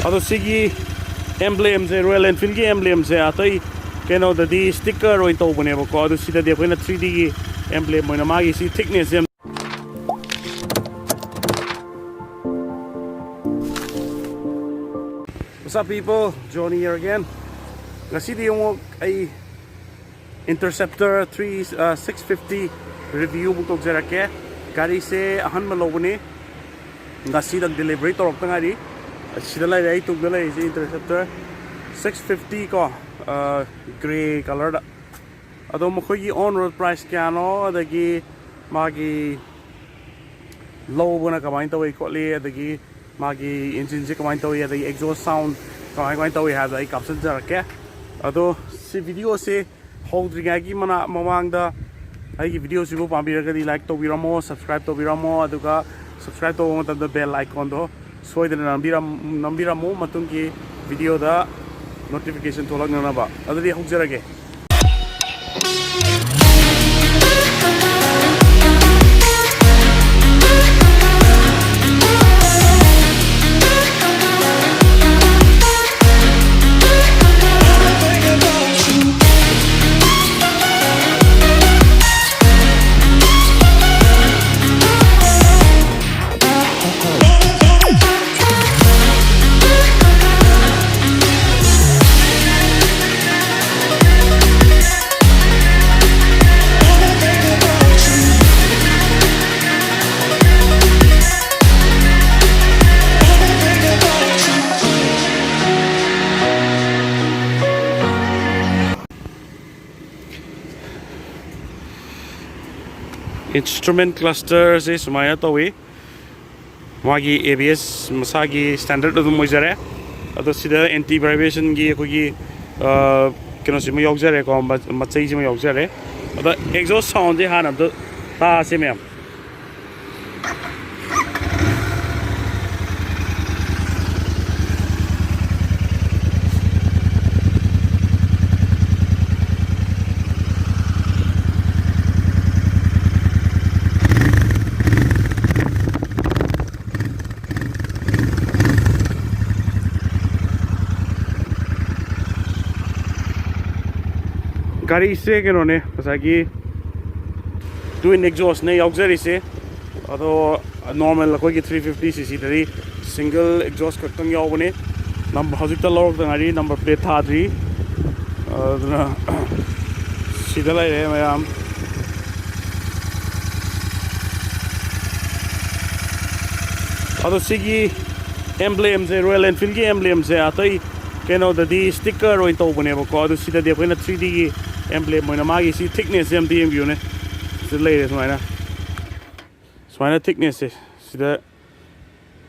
ado sigi emblem se Royal Enfield gi emblem se atai keno da di sticker oi to bane ko ado sida de koina 3D gi emblem moina magi si thickness em What's up people, Johnny here again. Ngasi di yung ay Interceptor 650 review mo tog jarake gari se ahan malobo ni ngasi dag delivery torok tangari sida lai ai tog dalai si Interceptor 650 ko gray color da ado mo khogi on-road price kya no adagi magi low na kamay tawai ko li adagi magi engine se kamay tawai adagi exhaust sound kamay tawai ha dai caption jarake ado si video se holdringi mana mamangda ai video sibu pambiragadi like to biramo subscribe to biramo aduga subscribe to the bell icon do soidana nambiramo matungi video da notification tholagna ba adadi hogjarage instrument cluster se sumaya tawi magi ABS masagi standard adum moijare ado sida anti vibration gi kogi keno sima yogjare ko machai sima yogjare ado exhaust sound je hanam do ta se mem gari se keno ne pasagi twin exhaust ne auxiliary se ado normal ko gi 350cc dari single exhaust kaktang yaw bane number hojikta lorok dangari number plate thadri aduna sidalai re mayam ado sigi emblem se Royal Enfield gi emblem se atai keno da di sticker oi to bane ko ado sida de koina 3D gi emblem moina magi si thickness em dm view ne sida lai smaina thickness sida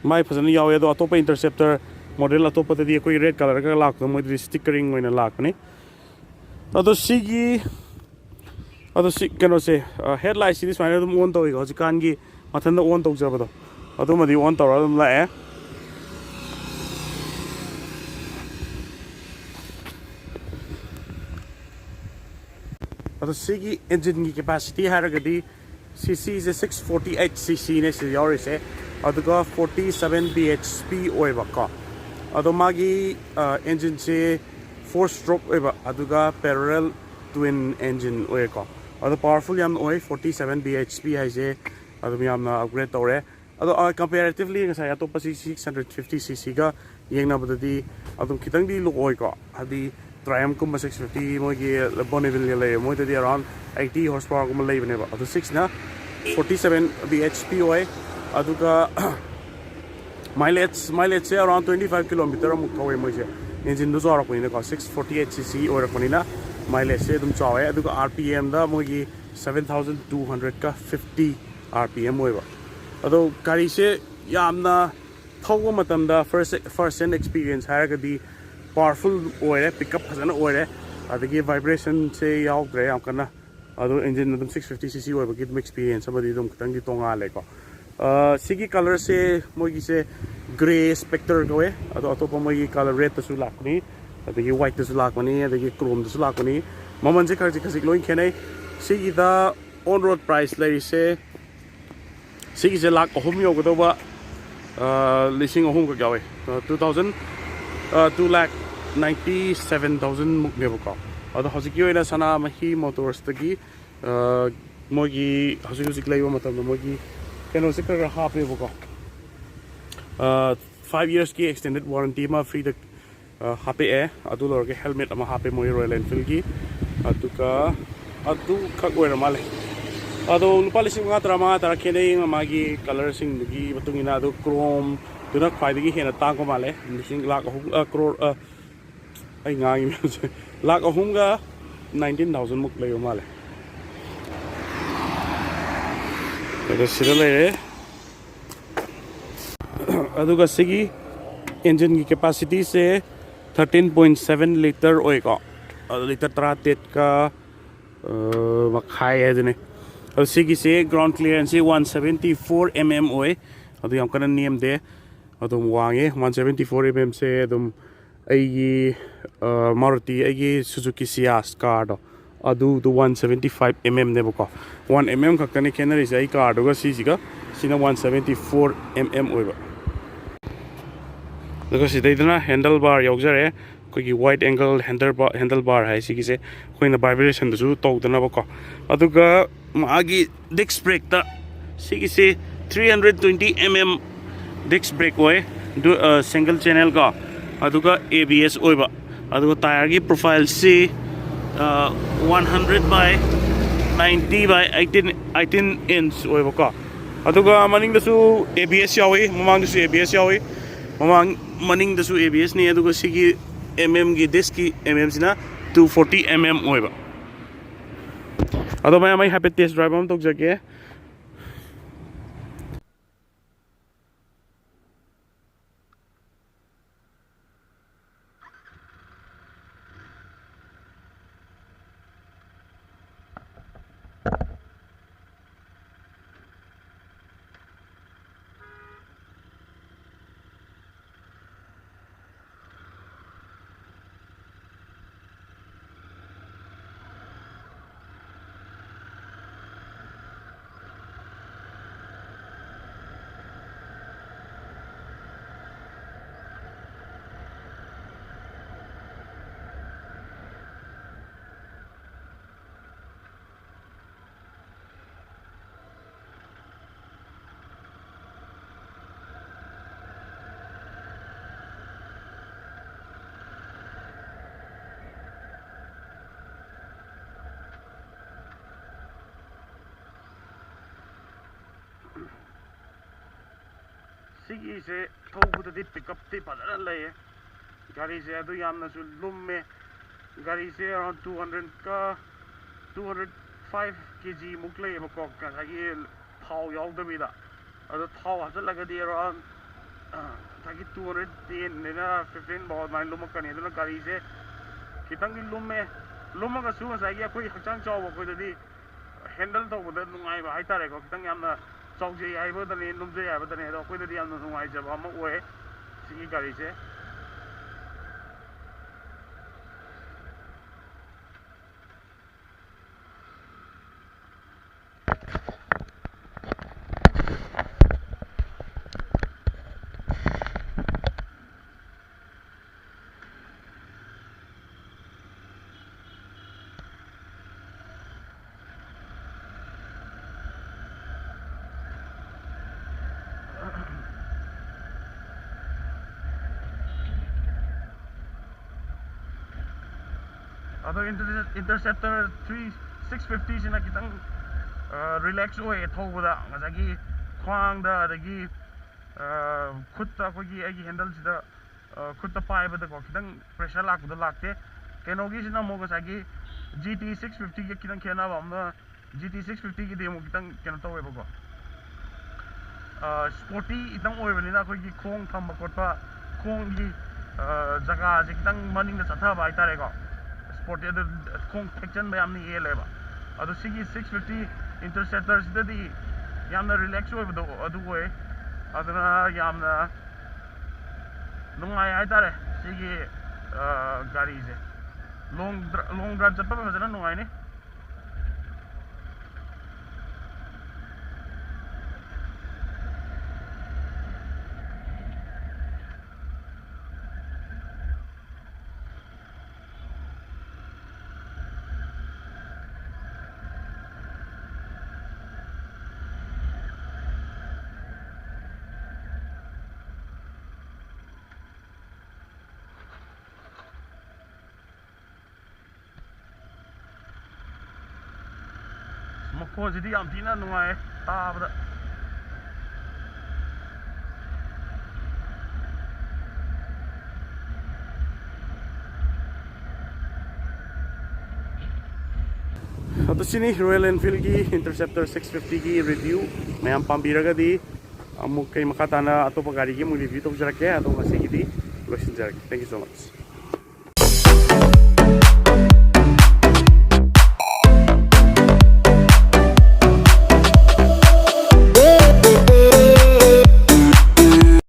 mai phasana yawe do atopa Interceptor model atopa de koi red color ka lak mo di stickering moina lak ne ado sigi ado si keno se headlight si smaina dum on to go jikan gi mathanda on to jaba do ado madi on to ra dum la ado sigi engine ki capacity haragadi cc is 648cc ne se yori se aduga 47 bhp oiba ka ado magi engine se 4 stroke oiba aduga parallel twin engine oi ka ado powerful yam oi 47 bhp hai se ado yam na upgrade tore ado comparatively ngasai atopa 650cc ga yengna badadi adum kitang di look oi ka adi Triumph kuma 650 mogi Bonneville le moi de around 80 horsepower kuma le bane ba adu 6 na 47 bhp oi aduga mileage se around 25 km mu thawai moi se engine do zara ko ina ka 648cc oi rakoni na mileage se dum chawe aduga rpm da mogi 7200 ka 50 rpm oi ba ado gari se yamna thawa matam da first hand experience haragadi powerful oil pickup hasana oil adagi vibration se yaugre am kana ado engine dum 650cc oil bagi dum experience abadi dum kitang di tonga le ko sigi color se mogi se gray spectre go ado atopa mogi color red to sulakni adagi white to sulakni adagi chrome to sulakni maman je khasi loin khenai sigi da on road price lai se sigi je lak ohum yo go ba lising ohum ko gawe 2000 2,97,000 muknebako ado hojiki oina sana mahi motors tagi mogi hojik laiba matamda mogi keno se kara hapebako 5 years ki extended warranty ma free the hape adu lorge helmet ama hape moi Royal Enfield ki atuka adu khak oira male ado lupa lising nga tara khene magi color sing gi batungina adu chrome tuna khwaidagi hena tangko male lising lakh crore ai ngangi lakh ahum ga 19,000 muk leyo male ado sida lere aduga sigi engine की capacity से 13.7 liter ओएगा liter 38 का मखाई है जने और सिगी से ground clearance 174 mm ओए अदु यम कन नियम दे अदुम वांगे 174 mm से अदुम अगी मारुति अगी सुजुकी सियास कार दो अदु 175 mm ने बको 1 mm खकने केनरी से car दोगा सिजिगा Cina 174 mm ओएबा handle bar yaujare kogi wide angle handle bar hai sigi se koina vibration du tawdana bako aduga magi disc brake ta sigi se 320 mm disc brake oi do single channel ka aduga ABS oiba aduga tire gi profile se 100 by 90 by 18 inch oiba ka aduga maning da su ABS yawi mamang da su ABS yawi mamang maning da su ABS ni aduga sigi mm gi disc ki mm sina 240 mm oiba ado mai happy test drive am tok jage sigi se thaubuda di pickup ti padana laye gari se adu yamna su lumme gari se around 200 ka 205 kg muklay bako kagi thau yaudabida adu thau hasalaga di around tagi 210 nena 15 bahut mai lumakani adu gari se kitang gi lumme ga su sagi koi hakchang chaw ko di handle tawbuda nungai ba haitare ko kitang yamna chawje aiba dane lumje aiba dane do koi di yamna nungai jaba ma oe sigi gari se ado Interceptor 650 sina kitang relax oe thaubuda ngasagi khwang da adagi khutta kogi agi handle sida khutta paibada ko kitang pressure lakbuda lakte kenogi sina mo ngasagi GT 650 ge kitang khena bamna GT 650 gi demo kitang kena tawe bako sporty itang oe bani na kogi khong thamba kotpa khong gi jaga je kitang maning da satha ba itare ko sporty adu khong section mayam ni ele ba adu sigi 650 Interceptors dadi yamna relax oe bado adu oe aduna yamna nungai aitare sigi gari je long drive chappa ba jana nungai ni ꯃꯈꯣꯟꯁꯤꯗꯤ ꯌꯥꯝ ꯊꯤꯅ ꯅꯨꯡꯉꯥꯏ ꯇꯥꯕꯗ. Ito sini Royal Enfield Interceptor 650 review. Mayam pambiragadi amuk kay makatana ato pa gari gi mo review tong jarake ato ngasigidi. Thank you so much.